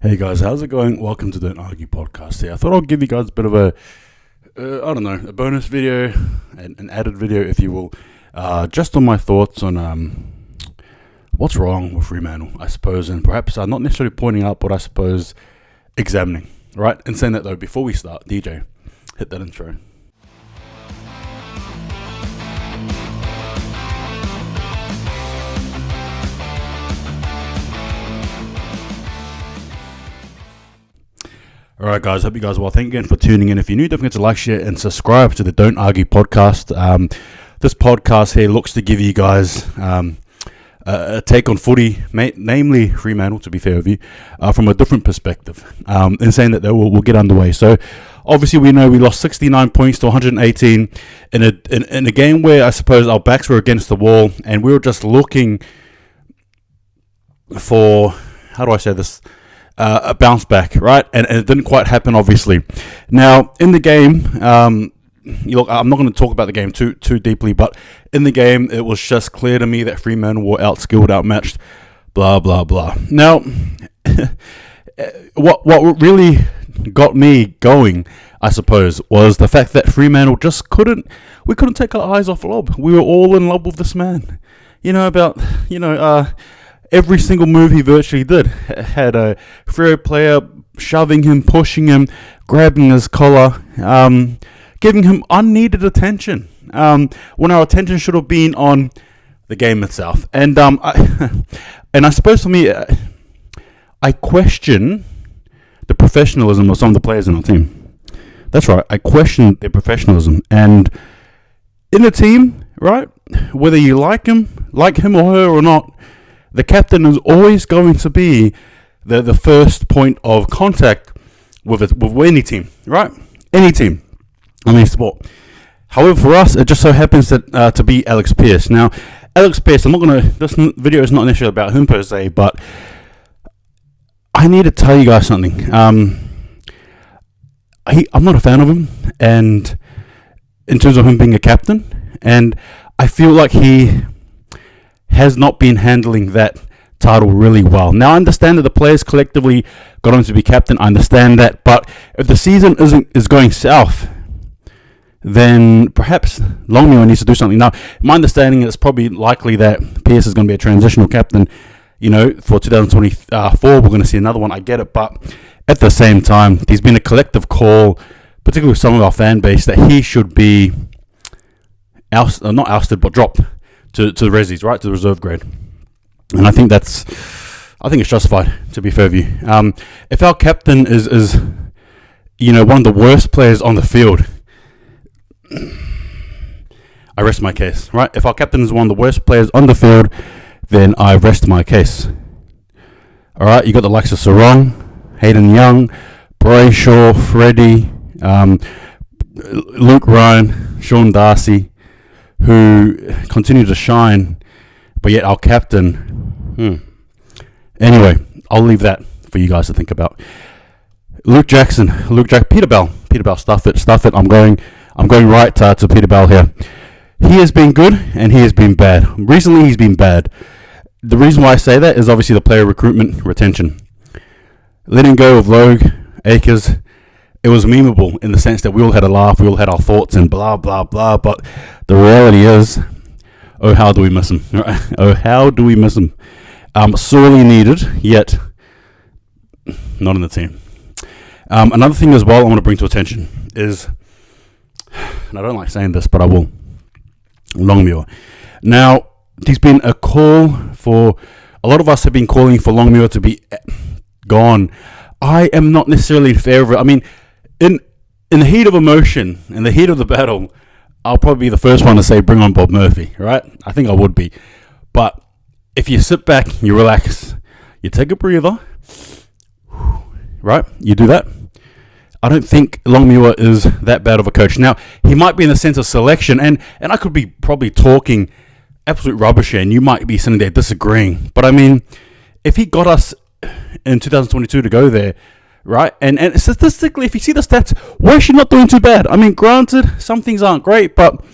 Hey guys, how's it going? Welcome to Don't Argue podcast here. I thought I'd give you guys a bit of a bonus video, an added video, if you will, just on my thoughts on what's wrong with Fremantle, I suppose, and perhaps not necessarily pointing out, but I suppose examining, right? And saying that though, before we start, DJ, hit that intro. Alright guys, hope you guys are well. Thank you again for tuning in. If you're new, don't forget to like, share and subscribe to the Don't Argue podcast. This podcast here looks to give you guys a take on footy, namely Fremantle, to be fair with you, from a different perspective, in saying that we'll get underway. So obviously we know we lost 69 points to 118 in a game where I suppose our backs were against the wall and we were just looking for, how do I say this, a bounce back, right? And it didn't quite happen, obviously. Now, in the game, look, I'm not going to talk about the game too deeply, but in the game, it was just clear to me that Fremantle were outskilled, outmatched, blah, blah, blah. Now, what really got me going, I suppose, was the fact that Fremantle just couldn't take our eyes off Lob. We were all in love with this man. Every single move he virtually did had a Freo player shoving him, pushing him, grabbing his collar, giving him unneeded attention, when our attention should have been on the game itself. And I suppose for me, I question the professionalism of some of the players in our team. That's right, I question their professionalism. And in a team, right, whether you like him or her or not, the captain is always going to be the first point of contact with any team, right? Any team, sport. However, for us, it just so happens that to be Alex Pearce. Now, Alex Pearce, this video is not necessarily about him per se, but I need to tell you guys something. I'm not a fan of him, and in terms of him being a captain, and I feel like he has not been handling that title really well. Now, I understand that the players collectively got him to be captain. I understand that, but if the season is going south, then perhaps Longmore needs to do something. Now, my understanding is probably likely that Pearce is going to be a transitional captain. For 2024, we're going to see another one. I get it, but at the same time, there's been a collective call, particularly with some of our fan base, that he should be not ousted, but dropped to the resis, right, to the reserve grade. And I think it's justified, to be fair with you. If our captain is one of the worst players on the field, I rest my case, right? If our captain is one of the worst players on the field, then I rest my case. All right, you got the likes of Sarong, Hayden Young, Brayshaw, Freddie, Luke Ryan, Sean Darcy, who continue to shine, but yet our captain, Anyway, I'll leave that for you guys to think about. Peter Bell, stuff it. I'm going right to Peter Bell here. He has been good and he has been bad. Recently, he's been bad. The reason why I say that is obviously the player recruitment retention. Letting go of Logue, Akers, it was memeable in the sense that we all had a laugh, we all had our thoughts and blah, blah, blah. But the reality is, oh, how do we miss him? Oh, how do we miss him? Sorely needed, yet not in the team. Another thing as well I want to bring to attention is, and I don't like saying this, but I will, Longmore. Now, there's been a call for, a lot of us have been calling for Longmore to be gone. I am not necessarily in favor of it. In the heat of emotion, in the heat of the battle, I'll probably be the first one to say bring on Bob Murphy, right? I think I would be. But if you sit back, you relax, you take a breather, right? You do that. I don't think Longmore is that bad of a coach. Now, he might be in the sense of selection, and I could be probably talking absolute rubbish here, and you might be sitting there disagreeing. But if he got us in 2022 to go there, right? And statistically, if you see the stats, we're actually not doing too bad. Granted, some things aren't great, but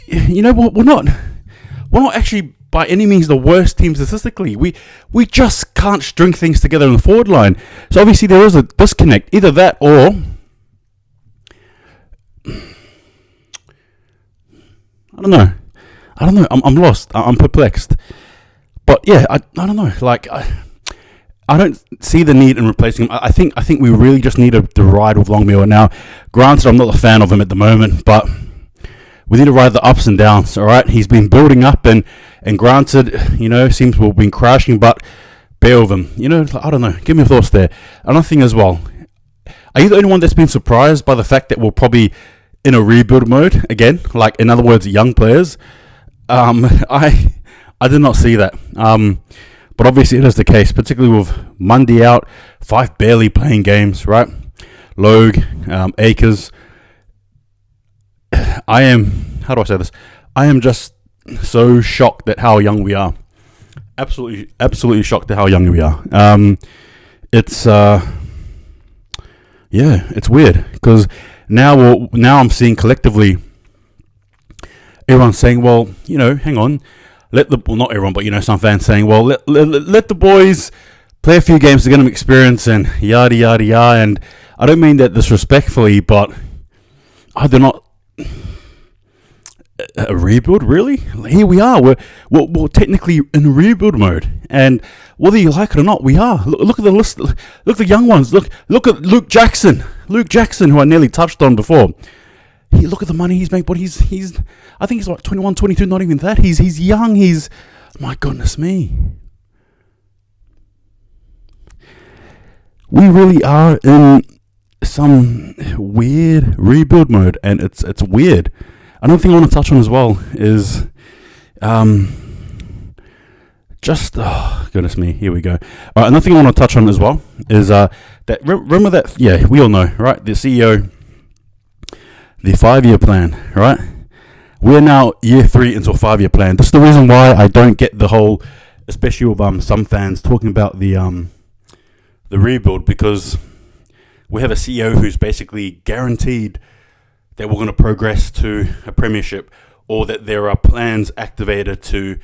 you know what? We're not actually by any means the worst team statistically. We just can't string things together in the forward line. So obviously there is a disconnect. Either that or I don't know. I'm lost. I'm perplexed. But yeah, I don't know. Like I don't see the need in replacing him. I think we really just need to ride with Longmore now. Granted, I'm not a fan of him at the moment, but we need to ride the ups and downs. All right, he's been building up, and granted, seems to have been crashing, but bear with him. I don't know. Give me your thoughts there. Another thing as well. Are you the only one that's been surprised by the fact that we're probably in a rebuild mode again? Like, in other words, young players. I did not see that. But obviously it is the case, particularly with Mundy out, Fife barely playing games, right? Logue, Akers. I am just so shocked at how young we are. Absolutely shocked at how young we are. It's weird because now I'm seeing collectively everyone saying, well, hang on. Not everyone, but some fans saying, well, let the boys play a few games to get them experience and yada yada yada. And I don't mean that disrespectfully, but I do not a rebuild really. Here we are. We're technically in rebuild mode, and whether you like it or not, we are. Look at the list. Look at the young ones. Look at Luke Jackson, who I nearly touched on before. Look at the money he's made, but he's I think he's like 21, 22, not even that. He's young. My goodness me. We really are in some weird rebuild mode, and it's weird. Another thing I want to touch on as well is goodness me, here we go. All right, another thing I want to touch on as well is that remember that, yeah, we all know, right? The CEO, the 5-year plan, right? We're now year 3 into a 5-year plan. This is the reason why I don't get the whole, especially with some fans talking about the rebuild, because we have a CEO who's basically guaranteed that we're going to progress to a premiership, or that there are plans activated to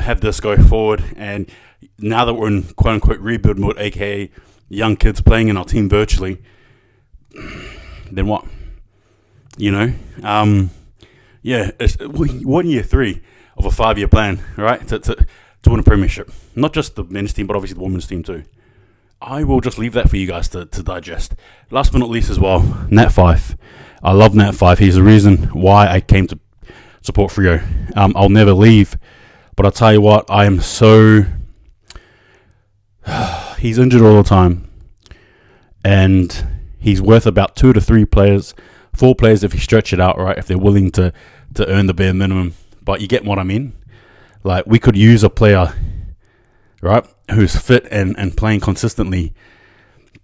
have this go forward. And now that we're in quote unquote rebuild mode, aka young kids playing in our team virtually, then what? It's 1 year 3 of a 5-year plan, right? To win a premiership. Not just the men's team, but obviously the women's team too. I will just leave that for you guys to digest. Last but not least as well, Nat Fife. I love Nat Fife. He's the reason why I came to support Freooooo. I'll never leave. But I'll tell you what, I am so... he's injured all the time. And he's worth about 2 to 3 players, 4 players if you stretch it out, right? If they're willing to earn the bare minimum. But you get what I mean? Like, we could use a player, right, who's fit and playing consistently,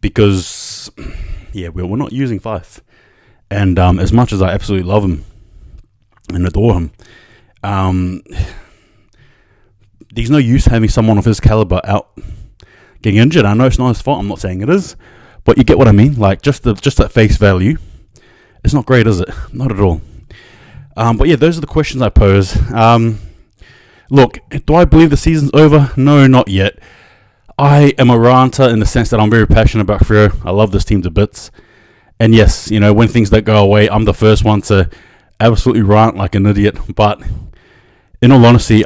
because, yeah, we're not using Fife. And as much as I absolutely love him and adore him, there's no use having someone of his caliber out getting injured. I know it's not his fault. I'm not saying it is, but you get what I mean. Like, just at face value, it's not great, is it? Not at all. But yeah, those are the questions I pose. Look, do I believe the season's over? No, not yet. I am a ranter in the sense that I'm very passionate about Freooooo. I love this team to bits. And yes, when things don't go away, I'm the first one to absolutely rant like an idiot. But in all honesty,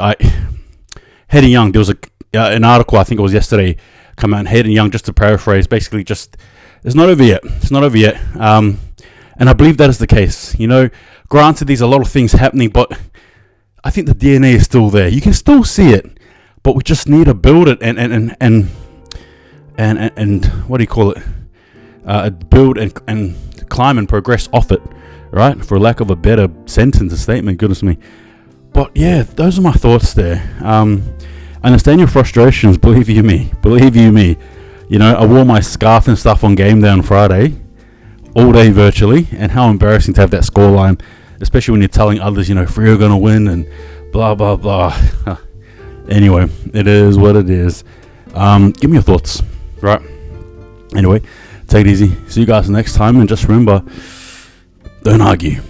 Hayden Young, there was an article, I think it was yesterday, come out, and Hayden Young, just to paraphrase, basically just, it's not over yet. It's not over yet. And I believe that is the case. Granted, there's a lot of things happening, but I think the DNA is still there. You can still see it, but we just need to build it and what do you call it? Build and climb and progress off it, right? For lack of a better sentence or statement, goodness me. But yeah, those are my thoughts there. I understand your frustrations, believe you me. I wore my scarf and stuff on game day on Friday, all day virtually, and how embarrassing to have that scoreline, especially when you're telling others, Freooooo are going to win and blah, blah, blah. Anyway, it is what it is. Give me your thoughts, right? Anyway, take it easy. See you guys next time, and just remember, don't argue.